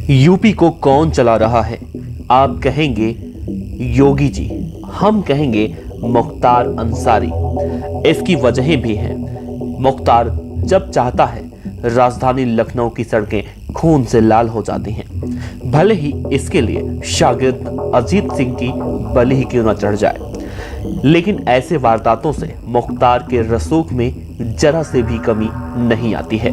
UP को कौन चला रहा है? आप कहेंगे योगी जी, हम कहेंगे मुख्तार अंसारी। इसकी वजहें भी हैं। मुख्तार जब चाहता है राजधानी लखनऊ की सड़कें खून से लाल हो जाती हैं, भले ही इसके लिए शागिर्द अजीत सिंह की बलि ही क्यों न चढ़ जाए। लेकिन ऐसे वारदातों से मुख्तार के रसूख में जरा से भी कमी नहीं आती है।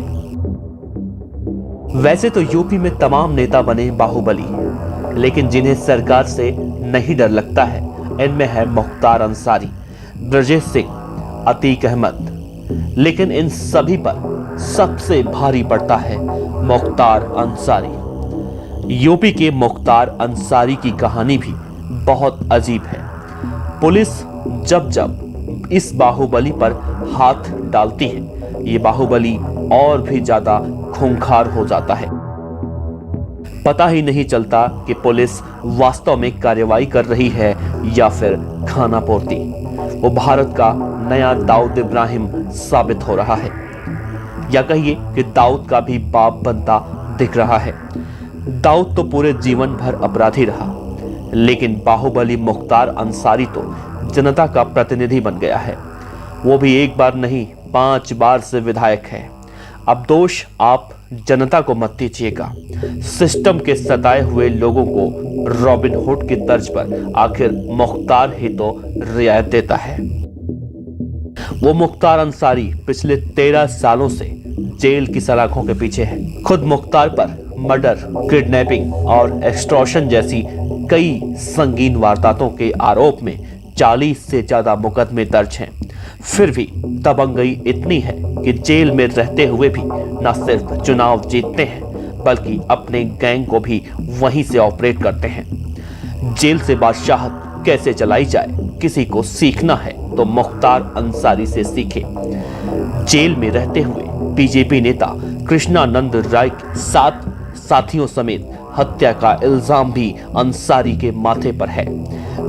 वैसे तो यूपी में तमाम नेता बने बाहुबली, लेकिन जिन्हें सरकार से नहीं डर लगता है, इनमें है मुख्तार अंसारी, ब्रजेश सिंह, अतीक अहमद। लेकिन इन सभी पर सबसे भारी पड़ता है मुख्तार अंसारी। यूपी के मुख्तार अंसारी की कहानी भी बहुत अजीब है। पुलिस जब जब इस बाहुबली पर हाथ डालती है, ये बाहुबली और भी ज्यादा खूंखार हो जाता है। पता ही नहीं चलता कि पुलिस वास्तव में कार्रवाई कर रही है या फिर खाना पूर्ति। वो भारत का नया दाऊद इब्राहिम साबित हो रहा है, या कहिए कि दाऊद का भी बाप बनता दिख रहा है। दाऊद तो पूरे जीवन भर अपराधी रहा, लेकिन बाहुबली मुख्तार अंसारी तो जनता का प्रतिनिधि बन गया है। वो भी एक बार नहीं, 5 बार से विधायक है। अब दोष आप जनता को मत दीजिएगा। सिस्टम के सताए हुए लोगों को रॉबिन हुड की तर्ज पर आखिर मुख्तार ही तो रियायत देता है। वो मुख्तार अंसारी पिछले 13 सालों से जेल की सलाखों के पीछे है। खुद मुख्तार पर मर्डर, किडनैपिंग और एक्सटॉर्शन जैसी कई संगीन वारदातों के आरोप में 40 से ज्यादा मुकदमे दर्ज हैं। फिर भी दबंगई इतनी है कि जेल में रहते हुए भी न सिर्फ चुनाव जीतते हैं, बल्कि अपने गैंग को भी वहीं से ऑपरेट करते हैं। जेल से बादशाहत कैसे चलाई जाए, किसी को सीखना है तो मुख्तार अंसारी से सीखे। जेल में रहते हुए बीजेपी नेता कृष्णानंद राय के 7 साथियों समेत हत्या का इल्जाम भी अंसारी के माथे पर है।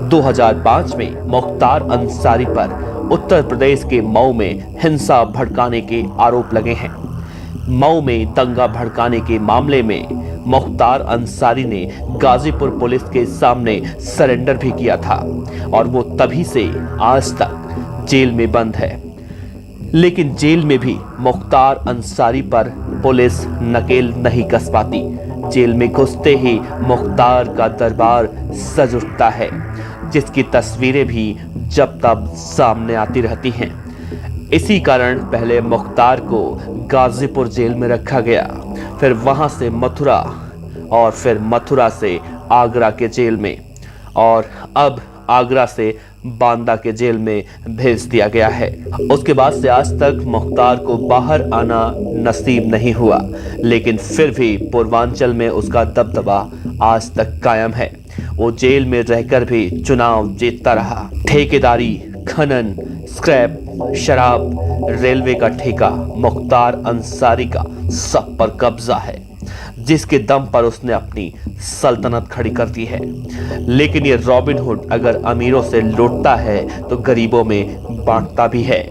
2005 में मुख्तार अंसारी पर उत्तर प्रदेश के मऊ में हिंसा भड़काने के आरोप लगे हैं। मऊ में दंगा भड़काने के मामले में मुख्तार अंसारी ने गाजीपुर पुलिस के सामने सरेंडर भी किया था और वो तभी से आज तक जेल में बंद है। लेकिन जेल में भी मुख्तार अंसारी पर पुलिस नकेल नहीं कस पाती। जेल में घुसते ही मुख्तार का दरबार सज उठता है, जिसकी तस्वीरें भी जब तब सामने आती रहती हैं। इसी कारण पहले मुख्तार को गाजीपुर जेल में रखा गया, फिर वहां से मथुरा और फिर मथुरा से आगरा के जेल में, और अब आगरा से बांदा के जेल में भेज दिया गया है। उसके बाद से आज तक मुख्तार को बाहर आना नसीब नहीं हुआ, लेकिन फिर भी पूर्वांचल में उसका दबदबा आज तक कायम है। वो जेल में रहकर भी चुनाव जीतता रहा। ठेकेदारी, खनन, स्क्रैप, शराब, रेलवे का ठेका मुख्तार अंसारी का सब पर कब्जा है, जिसके दम पर उसने अपनी सल्तनत खड़ी कर दी है। लेकिन ये रॉबिन हुड अगर अमीरों से लूटता है तो गरीबों में बांटता भी है।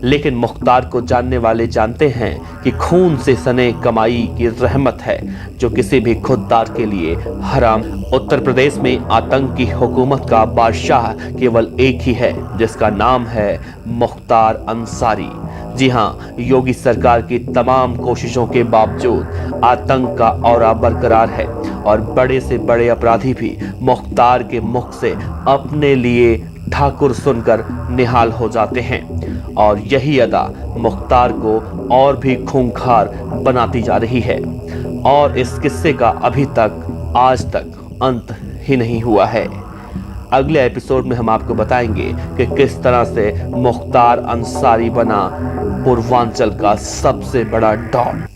लेकिन मुख्तार को जानने वाले जानते हैं कि खून से सने कमाई की रहमत है जो किसी भी खुददार के लिए हराम। उत्तर प्रदेश में आतंक की हुकूमत का बादशाह केवल एक ही है, जिसका नाम है मुख्तार अंसारी। जी हाँ, योगी सरकार की तमाम कोशिशों के बावजूद आतंक का औरा बरकरार है और बड़े से बड़े अपराधी भी मुख्तार के मुख से अपने लिए ठाकुर सुनकर निहाल हो जाते हैं। और यही अदा मुख्तार को और भी खूंखार बनाती जा रही है, और इस किस्से का अभी तक आज तक अंत ही नहीं हुआ है। अगले एपिसोड में हम आपको बताएंगे कि किस तरह से मुख्तार अंसारी बना पूर्वांचल का सबसे बड़ा डॉन।